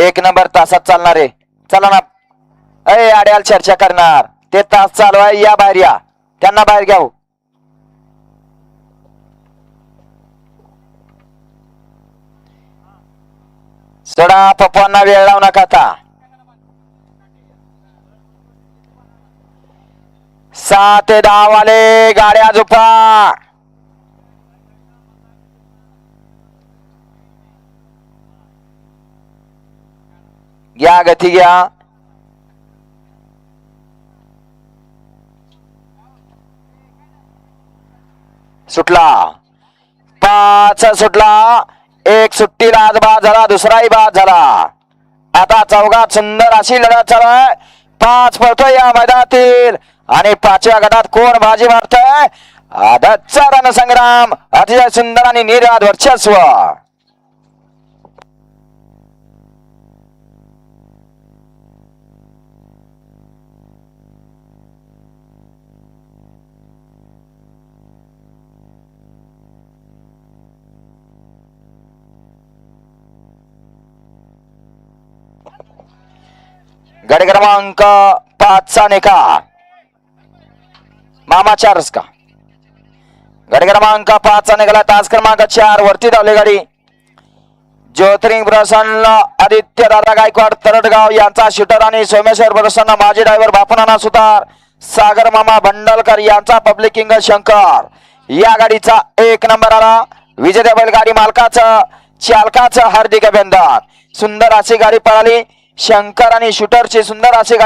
1 number तासात चालणार आहे. चला ना आड्याल चर्चा करणार ते तास चालू आहे. या बाहेर या, त्यांना बाहेर घ्या. सोडा पप्पांना वेळ लावू नका. आता 6 ते 10 वाले गाड्या झोपा. घ्या गती घ्या. सुटला 5 सुटला. 1 सुट्टीला आज बाद झाला, दुसराही बाद झाला. आता चौघात सुंदर अशी लढत चालू आहे. 5 पळतोय या मैदानातील आणि 5व्या गटात कोण बाजी मारतोय. आदतचा रणसंग्राम, अतिशय सुंदर आणि निर्याद वर्चस्व. गड क्रमांक 5 चा निकाल मामा 4 का. गड क्रमांक 5 चा निकाला. तास क्रमांक 4 वरती धावली गाडी. ज्योतिरिंग प्रसन्न आदित्य दादा गायकवाड तरडगाव यांचा शूटर आणि सोमेश्वर प्रसन्न माजी ड्रायव्हर बापूनाना सुतार सागर मामा भंडलकर यांचा पब्लिक किंग शंकर. या गाडीचा 1 नंबर आला. विजेत्या बैलगाडी मालकाचं चालकाचं हार्दिक अभिनंदन. सुंदर अशी गाडी पळाली. शंकर आणि शूटरची सुंदर अशी गाडी